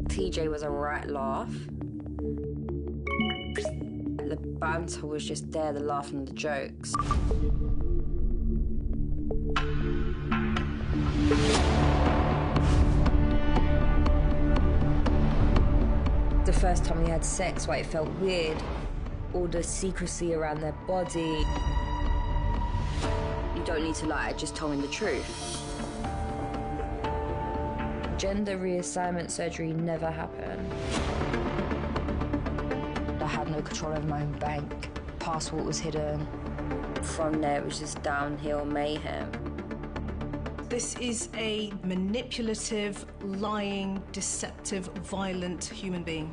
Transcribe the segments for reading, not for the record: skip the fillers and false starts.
TJ was a right laugh. The banter was just there, the laugh and the jokes. The first time we had sex, why it felt weird, all the secrecy around their body. You don't need to lie, just tell me the truth. Gender reassignment surgery never happened. I had no control over my own bank. Passport was hidden. From there, it was just downhill mayhem. This is a manipulative, lying, deceptive, violent human being.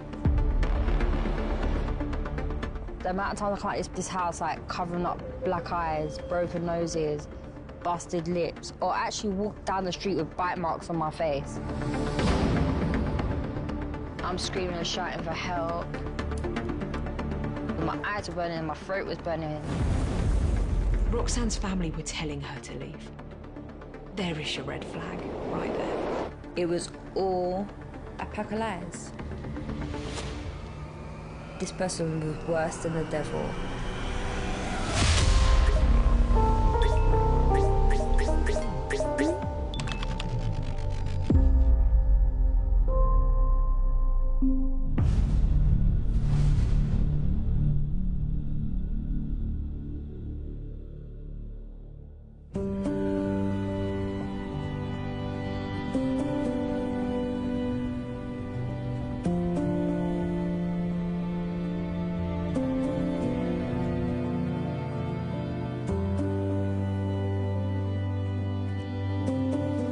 The amount of times I come out this house, like, covering up black eyes, broken noses, busted lips, or actually walk down the street with bite marks on my face. I'm screaming and shouting for help. My eyes were burning, my throat was burning. Roxanne's family were telling her to leave. There is your red flag, right there. It was all a pack of lies. This person was worse than the devil.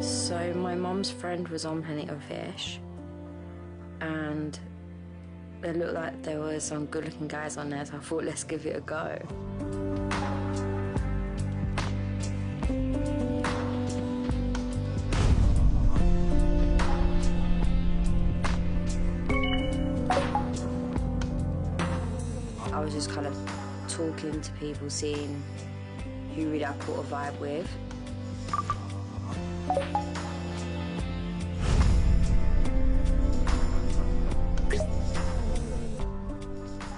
So my mum's friend was on Plenty of Fish, and it looked like there were some good-looking guys on there, so I thought, let's give it a go. I was just kind of talking to people, seeing who really I caught a vibe with.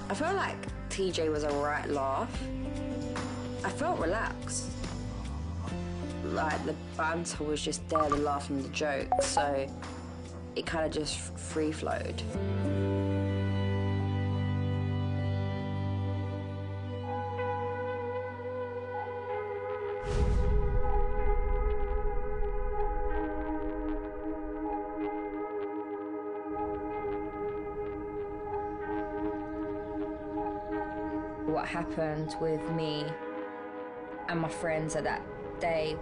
I felt like TJ was a right laugh. I felt relaxed. Like, the banter was just there, the laugh and the joke, so it kind of just free-flowed. What happened with me and my friends at that day.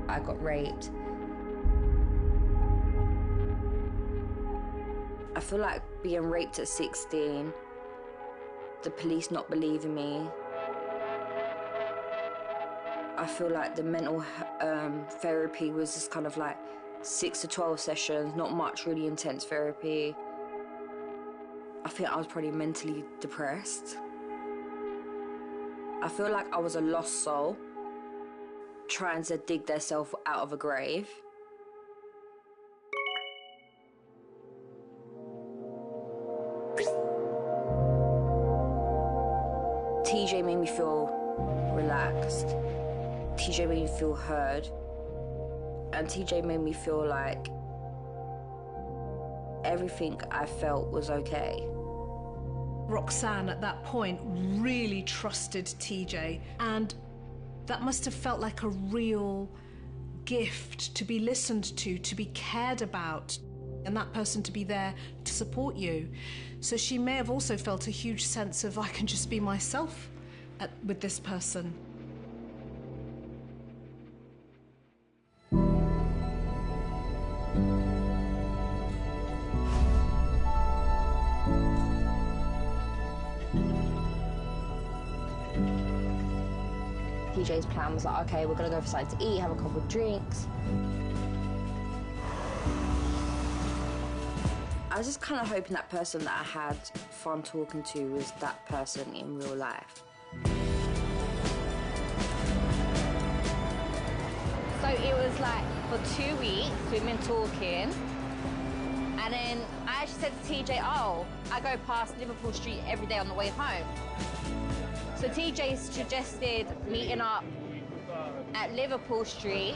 I got raped. I feel like being raped at 16, the police not believing me. I feel like the mental therapy was just kind of like 6 to 12 sessions, not much really intense therapy. I think I was probably mentally depressed. I feel like I was a lost soul trying to dig themselves out of a grave. TJ made me feel relaxed. TJ made me feel heard. And TJ made me feel like everything I felt was okay. Roxanne, at that point, really trusted TJ, and that must have felt like a real gift to be listened to be cared about, and that person to be there to support you. So she may have also felt a huge sense of, I can just be myself with this person. TJ's plan was like, okay, we're gonna go for something to eat, have a couple of drinks. I was just kind of hoping that person that I had fun talking to was that person in real life. was like, for 2 weeks, we've been talking. And then I actually said to TJ, oh, I go past Liverpool Street every day on the way home. So TJ suggested meeting up at Liverpool Street.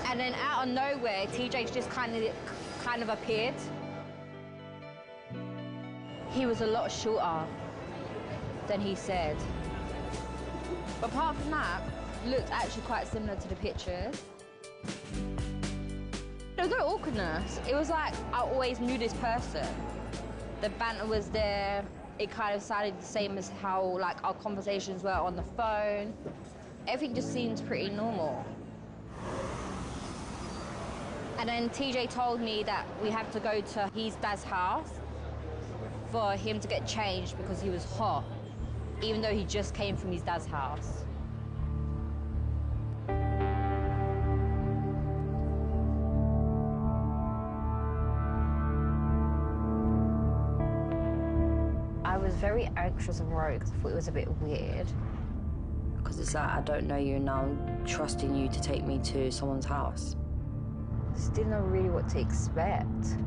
And then out of nowhere, TJ just kind of appeared. He was a lot shorter than he said. But apart from that, looked actually quite similar to the pictures. There was no awkwardness. It was like I always knew this person. The banter was there. It kind of sounded the same as how like our conversations were on the phone. Everything just seemed pretty normal. And then TJ told me that we have to go to his dad's house for him to get changed because he was hot, even though he just came from his dad's house. I was very anxious and worried because I thought it was a bit weird. Because it's like, I don't know you and now I'm trusting you to take me to someone's house. Just didn't know really what to expect.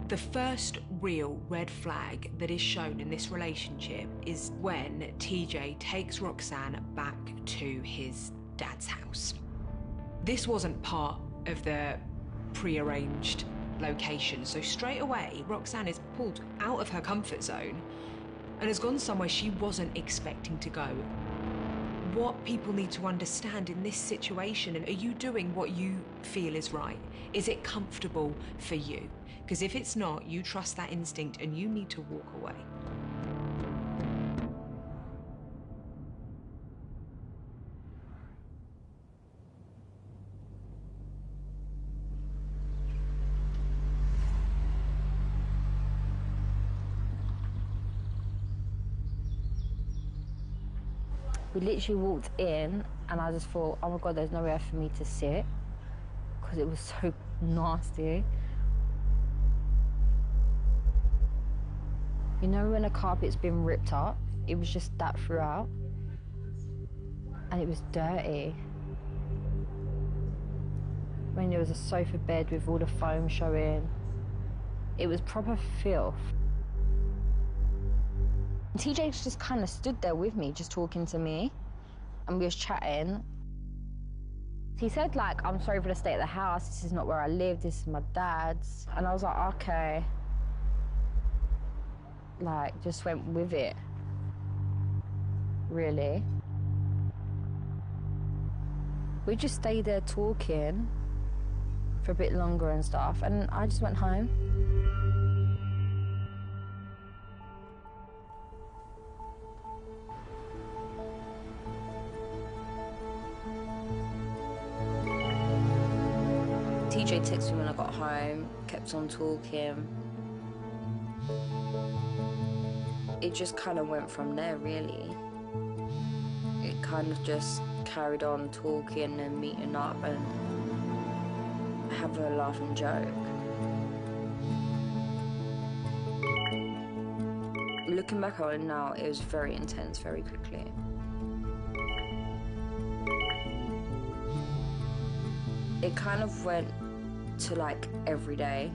The first real red flag that is shown in this relationship is when TJ takes Roxanne back to his dad's house. This wasn't part of the pre-arranged location, so straight away Roxanne is pulled out of her comfort zone and has gone somewhere she wasn't expecting to go. What people need to understand in this situation, and are you doing what you feel is right? Is it comfortable for you? Because if it's not, you trust that instinct and you need to walk away. We literally walked in and I just thought, oh my God, there's nowhere for me to sit because it was so nasty. You know when a carpet's been ripped up? It was just that throughout. And it was dirty. I mean, there was a sofa bed with all the foam showing. It was proper filth. TJ just kind of stood there with me, just talking to me, and we was chatting. He said, like, I'm sorry for the state of the house, this is not where I live, this is my dad's. And I was like, okay. Like, just went with it, really. We just stayed there talking for a bit longer and stuff, and I just went home. TJ texted me when I got home, kept on talking. It just kind of went from there, really. It kind of just carried on talking and meeting up and having a laugh and joke. Looking back on it now, it was very intense, very quickly. It kind of went to like every day.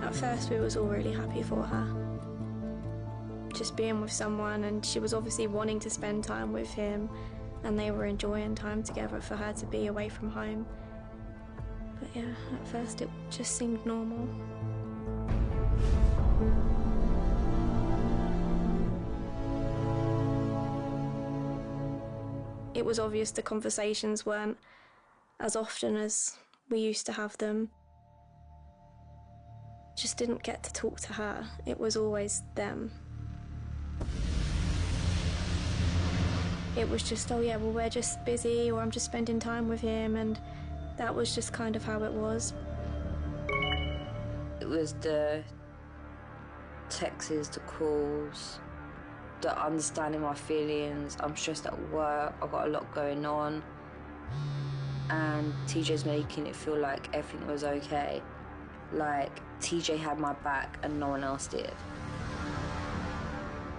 At first we was all really happy for her. Just being with someone, and she was obviously wanting to spend time with him and they were enjoying time together for her to be away from home. But yeah, at first it just seemed normal. It was obvious the conversations weren't as often as we used to have them. Just didn't get to talk to her. It was always them. It was just, oh yeah, well we're just busy, or I'm just spending time with him, and that was just kind of how it was. It was the texts, the calls, the understanding my feelings. I'm stressed at work, I've got a lot going on. and TJ's making it feel like everything was okay. Like, TJ had my back and no one else did.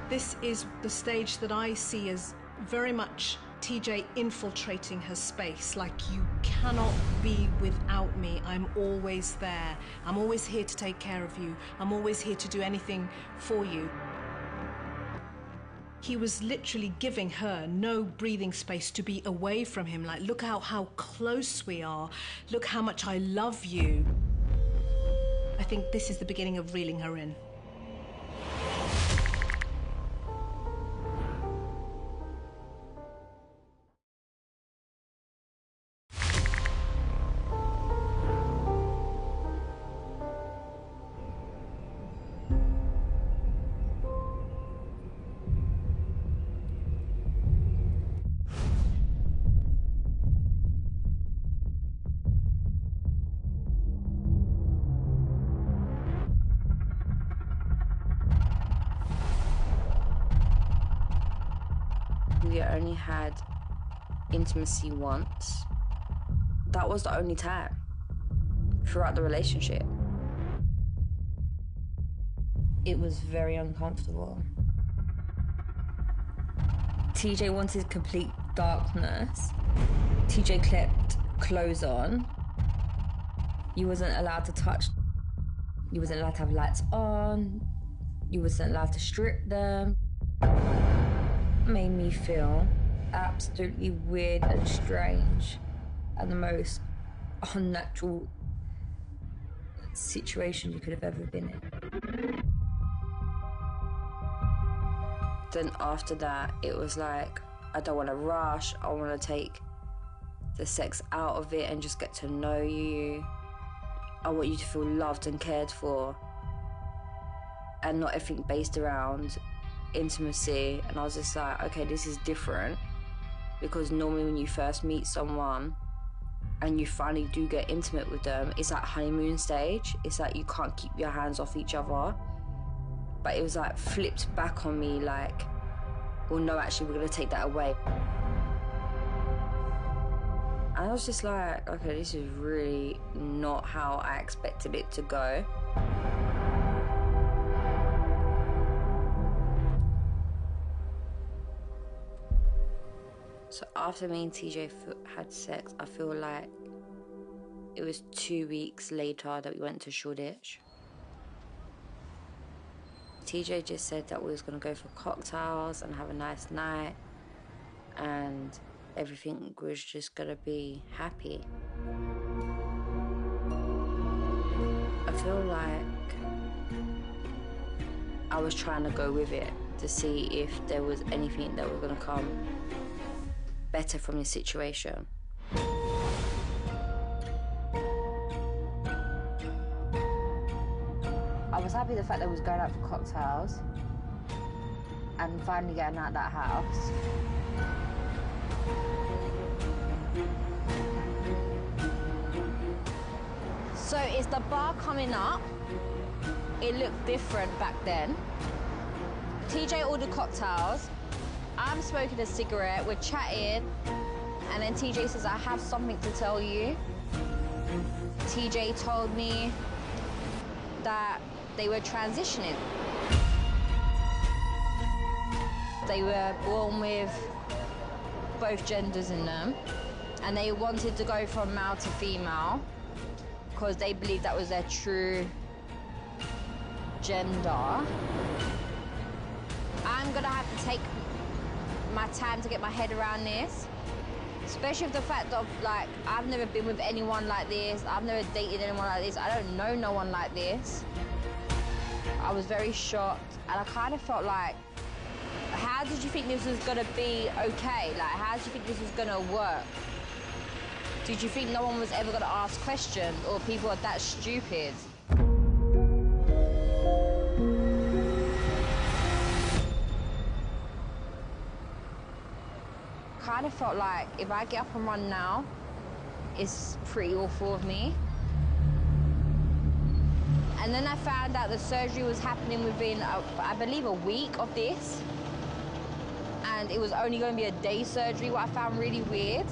This is the stage that I see as very much TJ infiltrating her space, like, you cannot be without me. I'm always there. I'm always here to take care of you. I'm always here to do anything for you. He was literally giving her no breathing space to be away from him. Like, look how close we are. Look how much I love you. I think this is the beginning of reeling her in. We only had intimacy once. That was the only time throughout the relationship. It was very uncomfortable. TJ wanted complete darkness. TJ kept clothes on. You wasn't allowed to touch. You wasn't allowed to have lights on. You wasn't allowed to strip them. Made me feel absolutely weird and strange and the most unnatural situation you could have ever been in. Then after that, it was like, I don't want to rush. I want to take the sex out of it and just get to know you. I want you to feel loved and cared for, and not everything based around intimacy. And I was just like, okay, this is different, because normally when you first meet someone and you finally do get intimate with them, it's like honeymoon stage. It's like you can't keep your hands off each other. But it was like flipped back on me, like, well, no, actually, we're gonna take that away. And I was just like, okay, this is really not how I expected it to go. So after me and TJ had sex, I feel like it was 2 weeks later that we went to Shoreditch. TJ just said that we was gonna go for cocktails and have a nice night, and everything was just gonna be happy. I feel like I was trying to go with it to see if there was anything that was gonna come better from this situation. I was happy the fact that we was going out for cocktails and finally getting out of that house. So is the bar coming up? It looked different back then. TJ ordered cocktails. I'm smoking a cigarette, we're chatting, and then TJ says, I have something to tell you. TJ told me that they were transitioning. They were born with both genders in them, and they wanted to go from male to female because they believed that was their true gender. I'm gonna have to take my time to get my head around this, especially with the fact that, like, I've never been with anyone like this. I've never dated anyone like this. I don't know no one like this. I was very shocked, and I kind of felt like, how did you think this was gonna be okay? Like, how did you think this was gonna work? Did you think no one was ever gonna ask questions, or people are that stupid? Kind of felt like if I get up and run now, it's pretty awful of me. And then I found out the surgery was happening within, I believe, a week of this. And it was only going to be a day surgery, what I found really weird.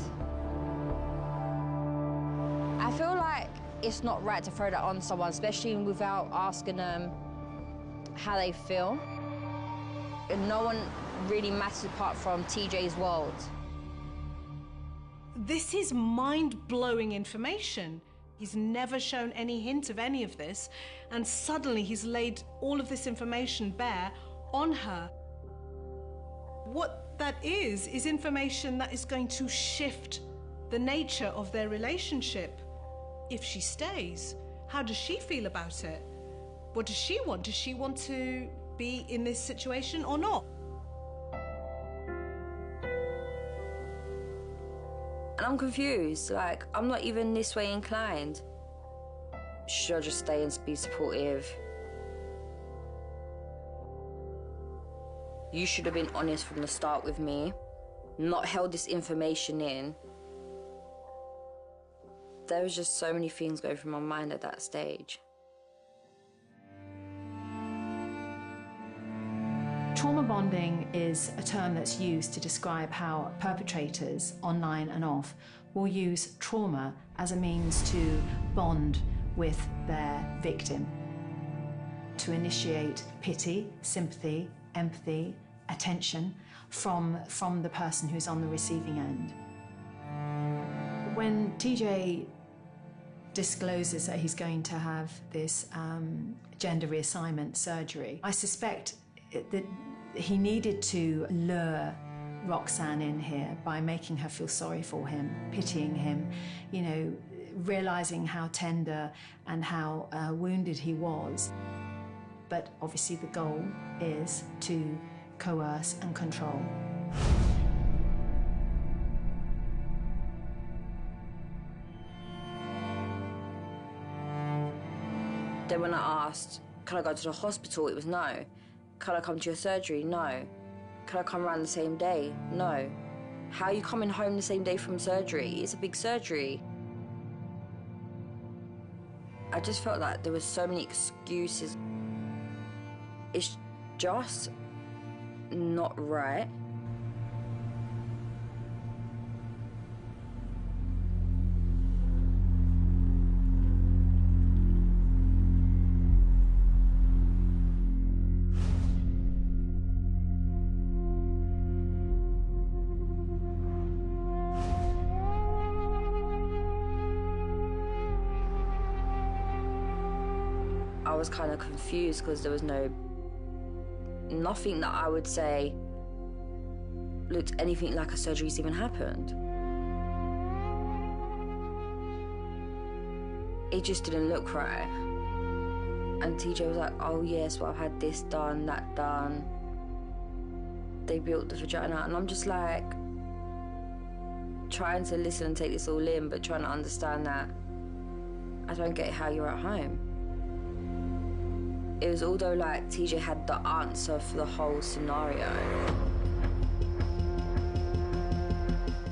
like it's not right to throw that on someone, especially without asking them how they feel. And no one really matters apart from TJ's world. This is mind-blowing information. He's never shown any hint of any of this, and suddenly he's laid all of this information bare on her. What that is information that is going to shift the nature of their relationship. If she stays, how does she feel about it? What does she want? Does she want to be in this situation or not? And I'm confused, like, I'm not even this way inclined. Should I just stay and be supportive? You should have been honest from the start with me, not held this information in. There was just so many things going through my mind at that stage. Trauma bonding is a term that's used to describe how perpetrators, online and off, will use trauma as a means to bond with their victim, to initiate pity, sympathy, empathy, attention from the person who's on the receiving end. When TJ discloses that he's going to have this gender reassignment surgery, I suspect that he needed to lure Roxanne in here by making her feel sorry for him, pitying him, you know, realizing how tender and how wounded he was. But obviously the goal is to coerce and control. Then when I asked, can I go to the hospital? It was no. Can I come to your surgery? No. Can I come around the same day? No. How are you coming home the same day from surgery? It's a big surgery. I just felt like there was so many excuses. It's just not right. I was kind of confused because there was nothing that I would say looked anything like a surgery's even happened. It just didn't look right. And TJ was like, oh yes, well I've had this done, that done. They built the vagina, and I'm just like trying to listen and take this all in, but trying to understand that I don't get how you're at home. It was although like TJ had the answer for the whole scenario.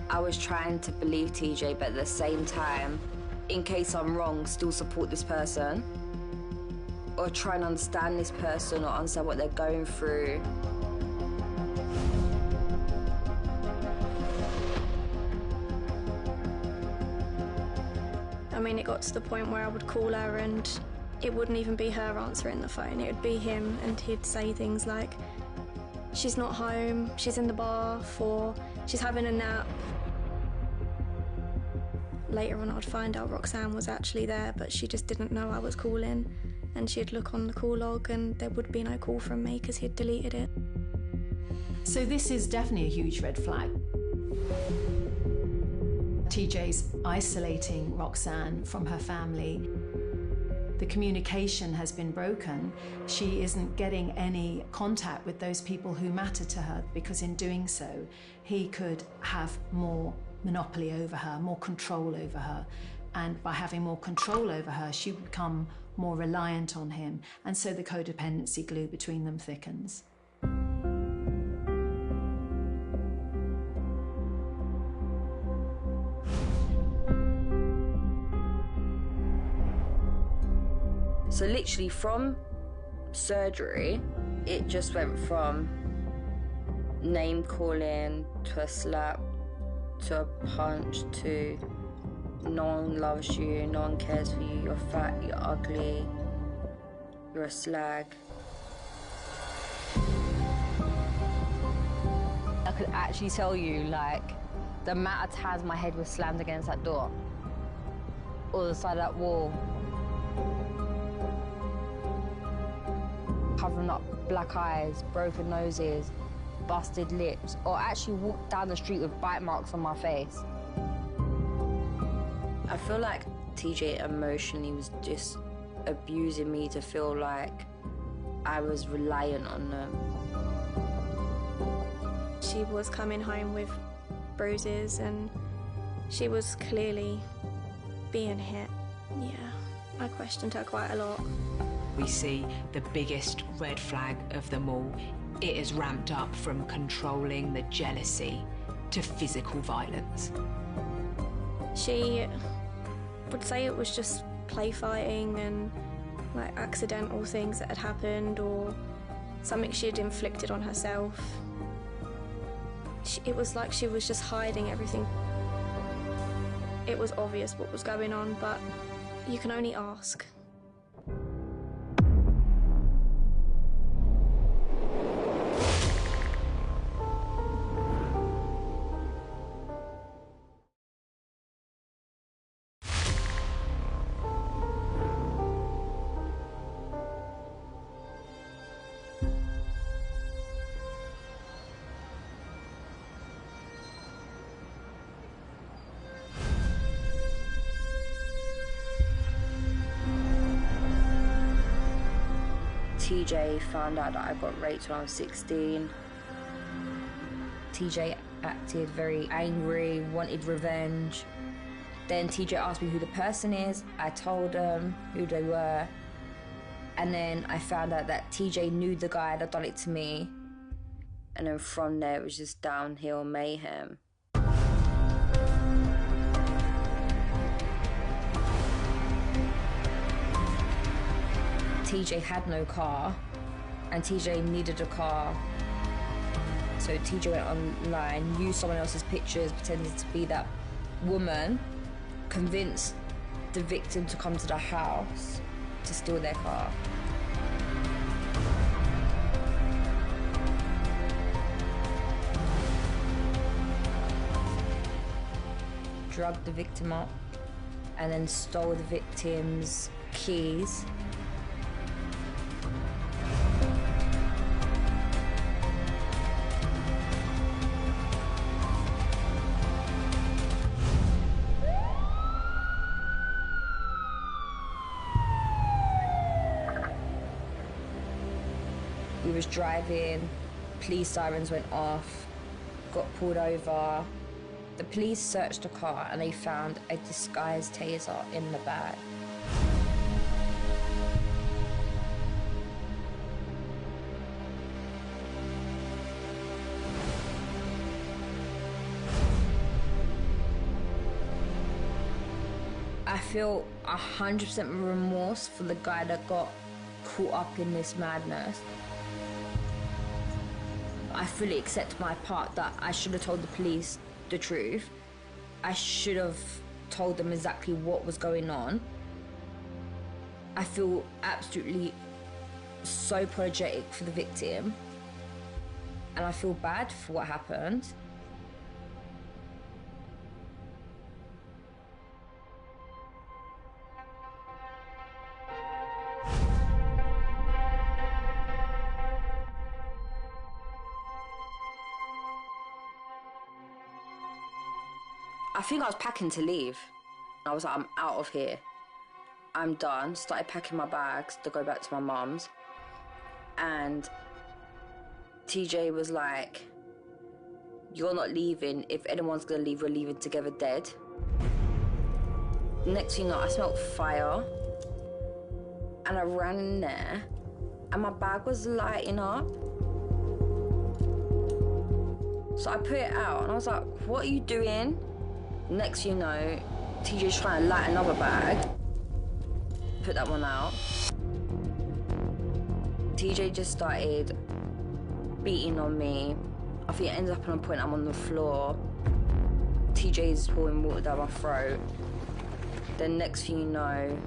I was trying to believe TJ, but at the same time, in case I'm wrong, still support this person. Or try and understand this person or understand what they're going through. I mean, it got to the point where I would call her and it wouldn't even be her answering the phone, it would be him, and he'd say things like, she's not home, she's in the bath, or she's having a nap. Later on I'd find out Roxanne was actually there, but she just didn't know I was calling, and she'd look on the call log and there would be no call from me because he'd deleted it. So this is definitely a huge red flag. TJ's isolating Roxanne from her family. The communication has been broken. She isn't getting any contact with those people who matter to her, because in doing so, he could have more monopoly over her, more control over her. And by having more control over her, she would become more reliant on him. And so the codependency glue between them thickens. So literally from surgery, it just went from name calling to a slap to a punch to no one loves you, no one cares for you, you're fat, you're ugly, you're a slag. I could actually tell you, like, the amount of times my head was slammed against that door or the side of that wall. Covering up black eyes, broken noses, busted lips, or actually walked down the street with bite marks on my face. I feel like TJ emotionally was just abusing me to feel like I was reliant on them. She was coming home with bruises and she was clearly being hit. Yeah, I questioned her quite a lot. We see the biggest red flag of them all. It has ramped up from controlling the jealousy to physical violence. She would say it was just play fighting and like accidental things that had happened or something she had inflicted on herself. It was like she was just hiding everything. It was obvious what was going on, but you can only ask. TJ found out that I got raped when I was 16. TJ acted very angry, wanted revenge. Then TJ asked me who the person is. I told him who they were. And then I found out that TJ knew the guy that done it to me. And then from there, it was just downhill mayhem. TJ had no car, and TJ needed a car. So TJ went online, used someone else's pictures, pretended to be that woman, convinced the victim to come to the house to steal their car. Drugged the victim up, and then stole the victim's keys. We was driving, police sirens went off, got pulled over. The police searched the car and they found a disguised taser in the bag. I feel 100% remorse for the guy that got caught up in this madness. I fully accept my part that I should have told the police the truth. I should have told them exactly what was going on. I feel absolutely so apologetic for the victim, and I feel bad for what happened. I think I was packing to leave. I was like, I'm out of here. I'm done. Started packing my bags to go back to my mum's. And TJ was like, you're not leaving. If anyone's gonna leave, we're leaving together dead. Next thing you know, I smelled fire. And I ran in there and my bag was lighting up. So I put it out and I was like, what are you doing? Next thing you know, TJ's trying to light another bag. Put that one out. TJ just started beating on me. I think it ends up on a point I'm on the floor. TJ's pouring water down my throat. Then next thing you know,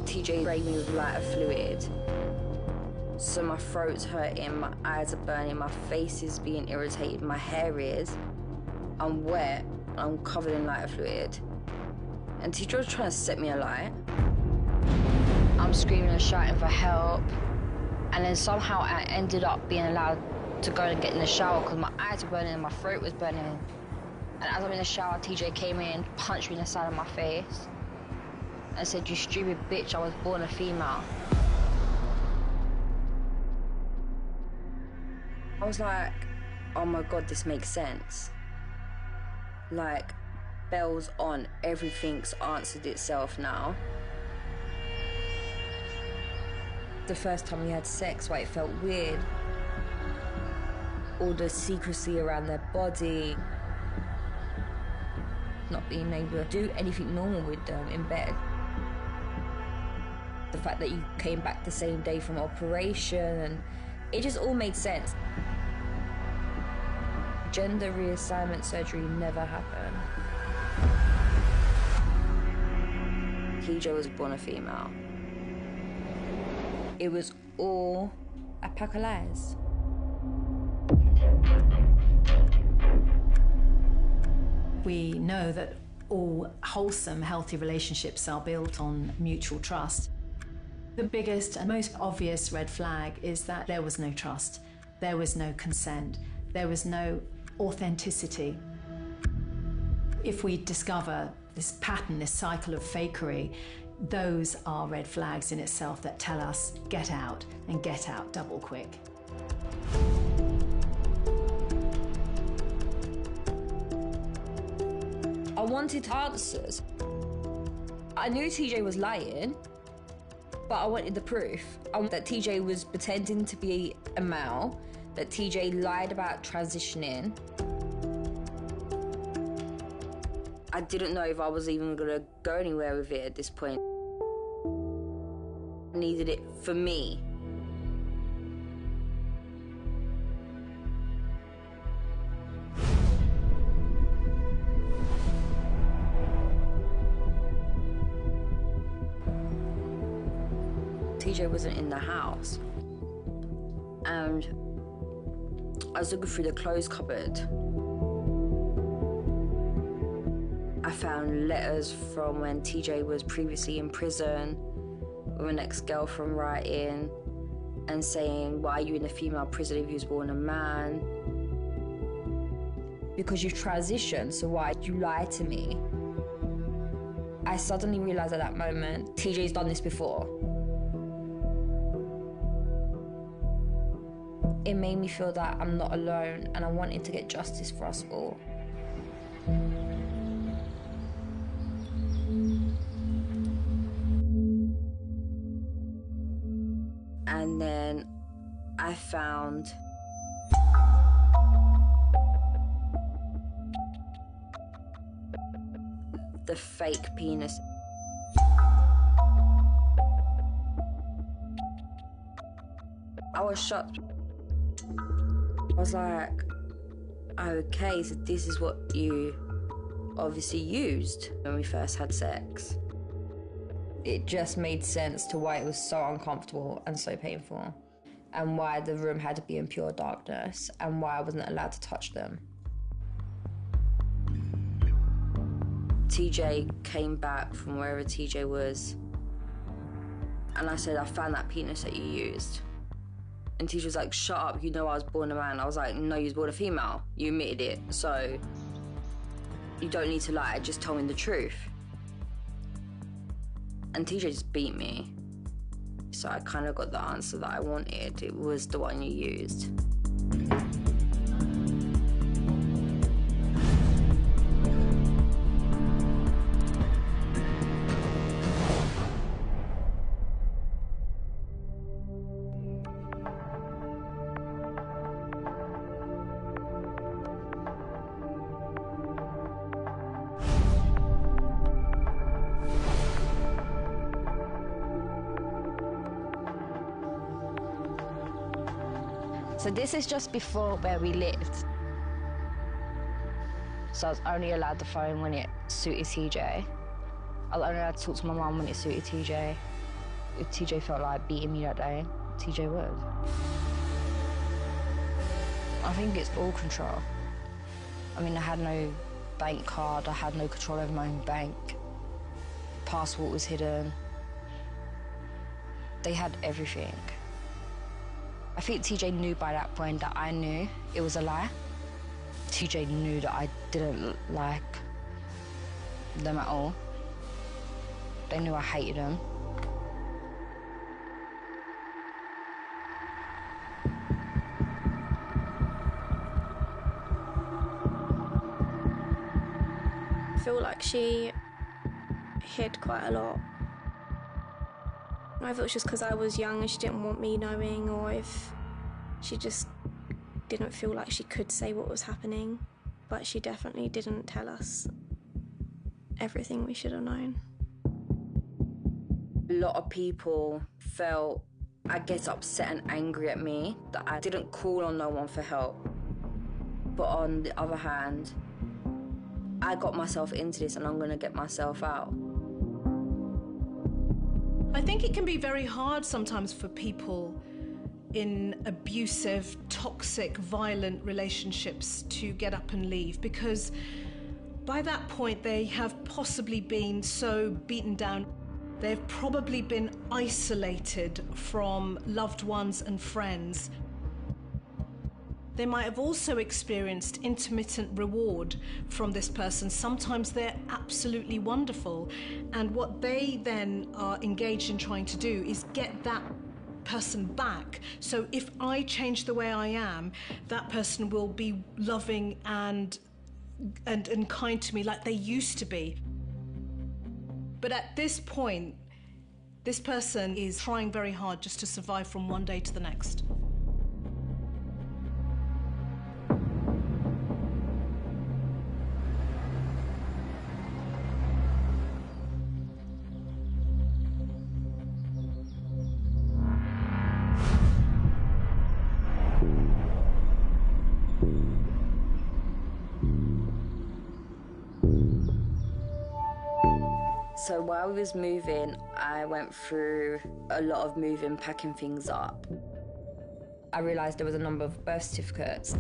TJ sprayed me with lighter fluid. So my throat's hurting, my eyes are burning, my face is being irritated, my hair is. I'm wet, I'm covered in lighter fluid. And TJ was trying to set me alight. I'm screaming and shouting for help. And then somehow I ended up being allowed to go and get in the shower because my eyes were burning and my throat was burning. And as I'm in the shower, TJ came in, punched me in the side of my face and said, "You stupid bitch, I was born a female." I was like, oh my God, this makes sense. Like, bells on, everything's answered itself now. The first time we had sex, why it felt weird. All the secrecy around their body. Not being able to do anything normal with them in bed. The fact that you came back the same day from operation, and it just all made sense. Gender reassignment surgery never happened. TJ was born a female. It was all a pack of lies. We know that all wholesome, healthy relationships are built on mutual trust. The biggest and most obvious red flag is that there was no trust, there was no consent, there was no authenticity. If we discover this pattern, this cycle of fakery, those are red flags in itself that tell us, get out, and get out double quick. I wanted answers. I knew TJ was lying, but I wanted the proof. I wanted that TJ was pretending to be a male, that TJ lied about transitioning. I didn't know if I was even gonna go anywhere with it at this point. I needed it for me. TJ wasn't in the house, and I was looking through the clothes cupboard. I found letters from when TJ was previously in prison with an ex-girlfriend writing and saying, "Why are you in a female prison if you was born a man? Because you've transitioned, so why did you lie to me?" I suddenly realized at that moment, TJ's done this before. It made me feel that I'm not alone, and I wanted to get justice for us all. And then I found the fake penis. I was shocked. I was like, okay, so this is what you obviously used when we first had sex. It just made sense to why it was so uncomfortable and so painful, and why the room had to be in pure darkness, and why I wasn't allowed to touch them. TJ came back from wherever TJ was, and I said, "I found that penis that you used." And TJ was like, "Shut up, you know I was born a man." I was like, "No, you was born a female. You admitted it, so you don't need to lie, just tell me the truth." And TJ just beat me. So I kind of got the answer that I wanted. It was the one you used. So this is just before where we lived. So I was only allowed the phone when it suited TJ. I only had to talk to my mum when it suited TJ. If TJ felt like beating me that day, TJ would. I think it's all control. I mean, I had no bank card, I had no control over my own bank. Passport was hidden. They had everything. I think TJ knew by that point that I knew it was a lie. TJ knew that I didn't like them at all. They knew I hated them. I feel like she hid quite a lot. I don't know if it was just because I was young and she didn't want me knowing, or if she just didn't feel like she could say what was happening, but she definitely didn't tell us everything we should have known. A lot of people felt, I guess, upset and angry at me that I didn't call on no one for help. But on the other hand, I got myself into this and I'm gonna get myself out. I think it can be very hard sometimes for people in abusive, toxic, violent relationships to get up and leave, because by that point they have possibly been so beaten down. They've probably been isolated from loved ones and friends. They might have also experienced intermittent reward from this person. Sometimes they're absolutely wonderful. And what they then are engaged in trying to do is get that person back. So if I change the way I am, that person will be loving and kind to me like they used to be. But at this point, this person is trying very hard just to survive from one day to the next. So while we was moving, I went through a lot of moving, packing things up. I realised there was a number of birth certificates.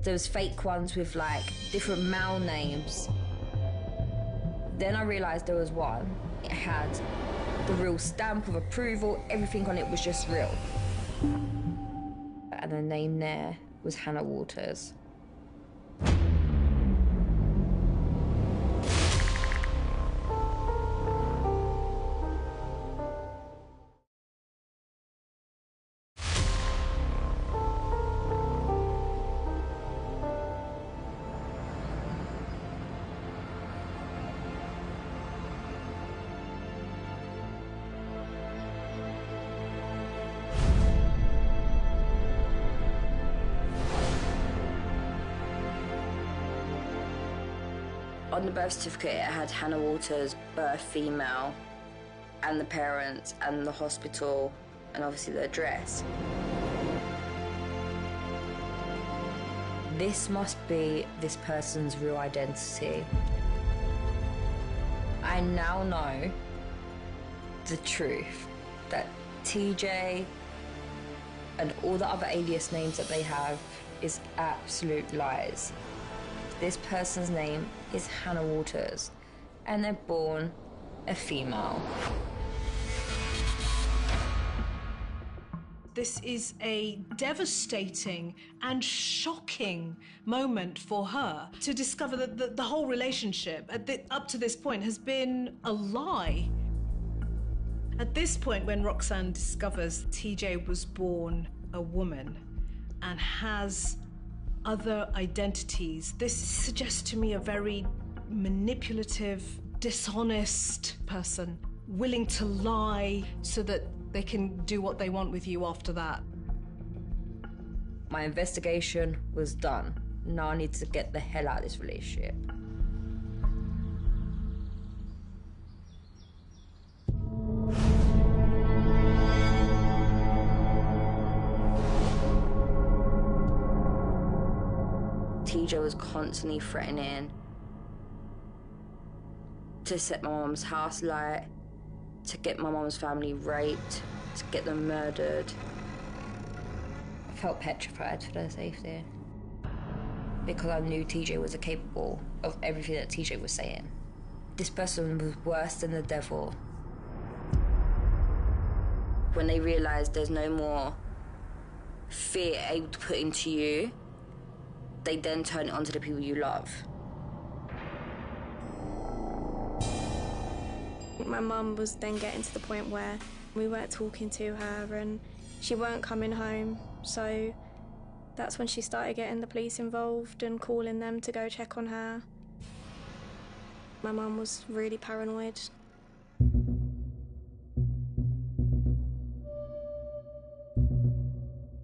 There was fake ones with like different male names. Then I realised there was one. It had the real stamp of approval, everything on it was just real. And the name there was Hannah Waters. On the birth certificate, it had Hannah Waters, birth female, and the parents, and the hospital, and obviously the address. This must be this person's real identity. I now know the truth, that TJ and all the other alias names that they have is absolute lies. This person's name is Hannah Waters, and they're born a female. This is a devastating and shocking moment for her to discover that the whole relationship up to this point has been a lie. At this point, when Roxanne discovers TJ was born a woman and has other identities, this suggests to me a very manipulative, dishonest person, willing to lie so that they can do what they want with you after that. My investigation was done. Now I need to get the hell out of this relationship. TJ was constantly threatening to set my mum's house alight, to get my mum's family raped, to get them murdered. I felt petrified for their safety because I knew TJ was capable of everything that TJ was saying. This person was worse than the devil. When they realised there's no more fear able to put into you, they then turn it onto the people you love. My mum was then getting to the point where we weren't talking to her and she weren't coming home, so that's when she started getting the police involved and calling them to go check on her. My mum was really paranoid.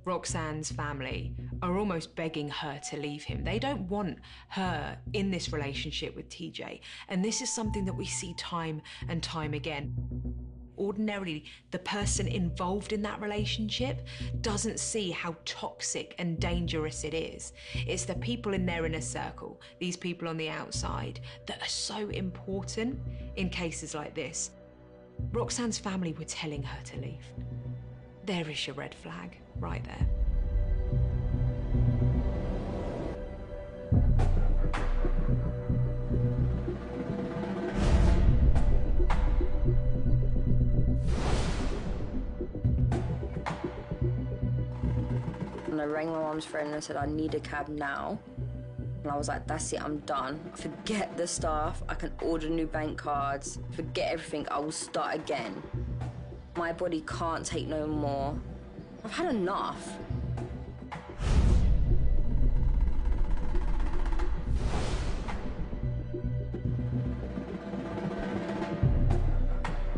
Roxanne's family are almost begging her to leave him. They don't want her in this relationship with TJ. And this is something that we see time and time again. Ordinarily, the person involved in that relationship doesn't see how toxic and dangerous it is. It's the people in their inner circle, these people on the outside, that are so important in cases like this. Roxanne's family were telling her to leave. There is your red flag, right there. And I rang my mum's friend and said, I need a cab now. And I was like, that's it, I'm done. Forget the staff, I can order new bank cards, forget everything, I will start again. My body can't take no more. I've had enough.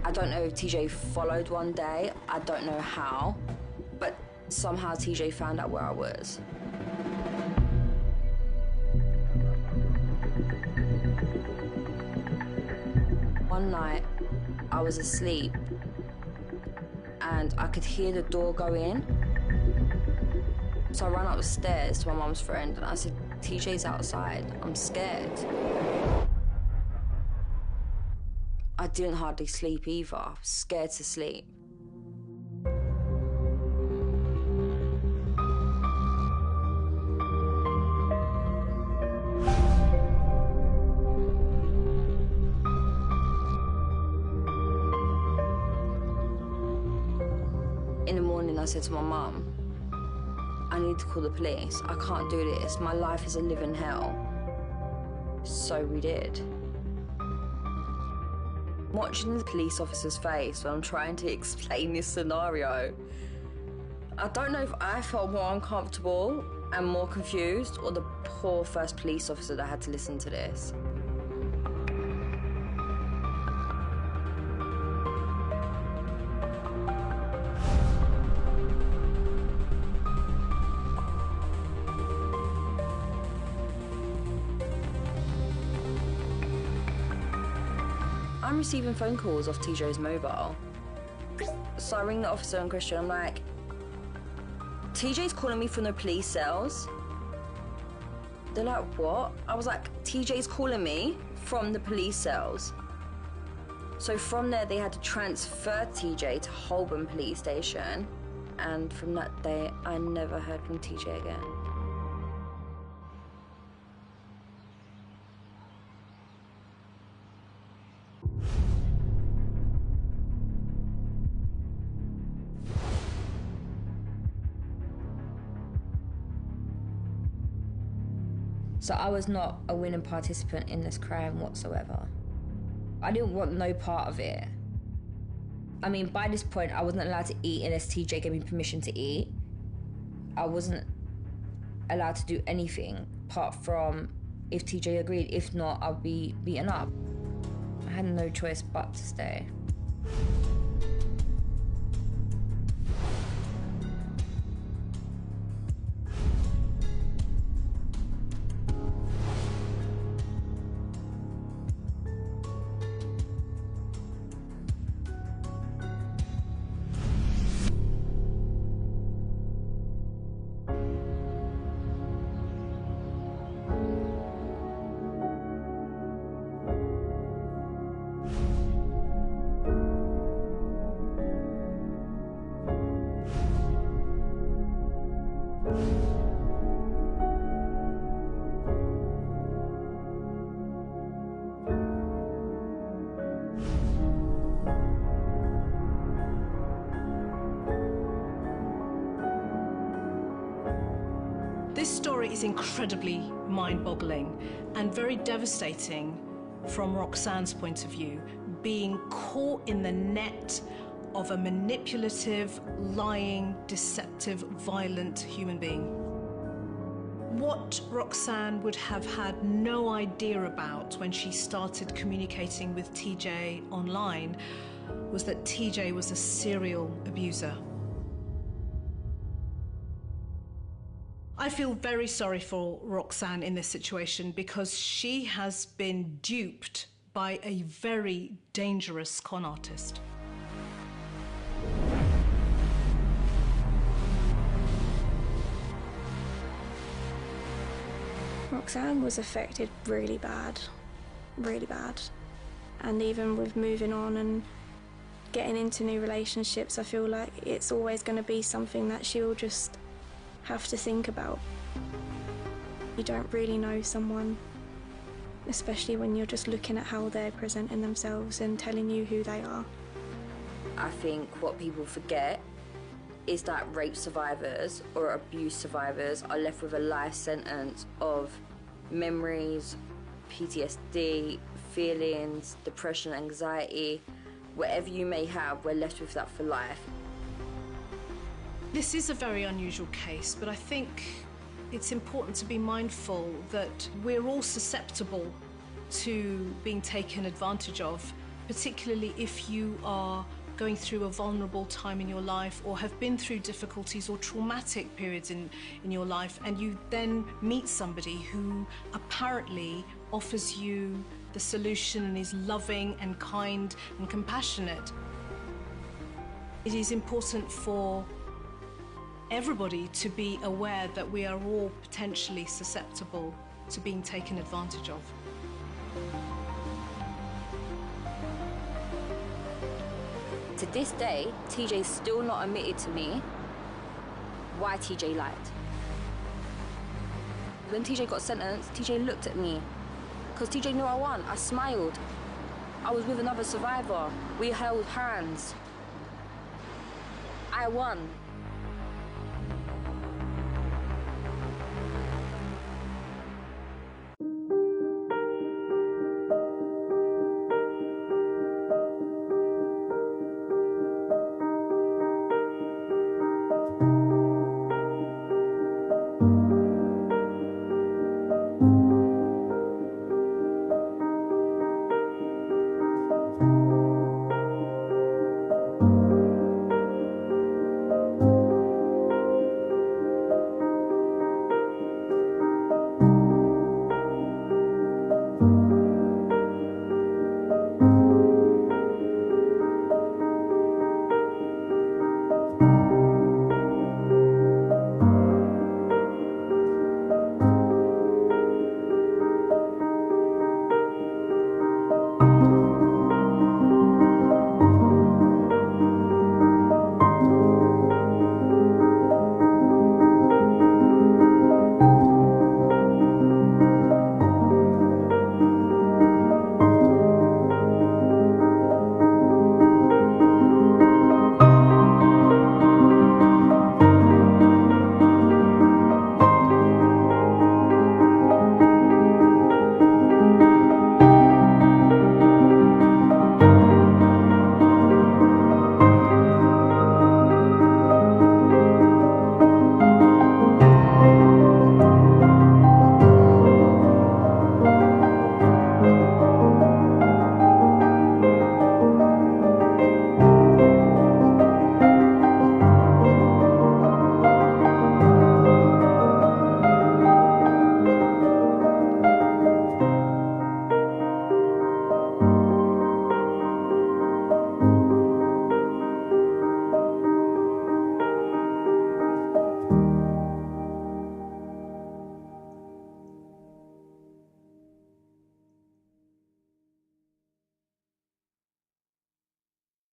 I don't know if TJ followed one day, I don't know how, but somehow TJ found out where I was. One night, I was asleep and I could hear the door go in. So I ran up the stairs to my mum's friend and I said, TJ's outside, I'm scared. I didn't hardly sleep either, I was scared to sleep. In the morning, I said to my mum, I need to call the police. I can't do this. My life is a living hell. So we did. Watching the police officer's face when I'm trying to explain this scenario, I don't know if I felt more uncomfortable and more confused or the poor first police officer that had to listen to this. I'm receiving phone calls off TJ's mobile. So I ring the officer in question, I'm like, TJ's calling me from the police cells. They're like, what? I was like, TJ's calling me from the police cells. So from there, they had to transfer TJ to Holborn Police Station. And from that day, I never heard from TJ again. So I was not a willing participant in this crime whatsoever. I didn't want no part of it. I mean, by this point, I wasn't allowed to eat unless TJ gave me permission to eat. I wasn't allowed to do anything apart from if TJ agreed. If not, I'll be beaten up. I had no choice but to stay. is incredibly mind-boggling and very devastating from Roxanne's point of view, being caught in the net of a manipulative, lying, deceptive, violent human being. What Roxanne would have had no idea about when she started communicating with TJ online was that TJ was a serial abuser. I feel very sorry for Roxanne in this situation because she has been duped by a very dangerous con artist. Roxanne was affected really bad, really bad. And even with moving on and getting into new relationships, I feel like it's always going to be something that she'll just have to think about. You don't really know someone, especially when you're just looking at how they're presenting themselves and telling you who they are. I think what people forget is that rape survivors or abuse survivors are left with a life sentence of memories, PTSD, feelings, depression, anxiety. Whatever you may have, we're left with that for life. This is a very unusual case, but I think it's important to be mindful that we're all susceptible to being taken advantage of, particularly if you are going through a vulnerable time in your life or have been through difficulties or traumatic periods in your life, and you then meet somebody who apparently offers you the solution and is loving and kind and compassionate. It is important for everybody to be aware that we are all potentially susceptible to being taken advantage of. To this day, TJ's still not admitted to me why TJ lied. When TJ got sentenced, TJ looked at me because TJ knew I won. I smiled. I was with another survivor. We held hands. I won.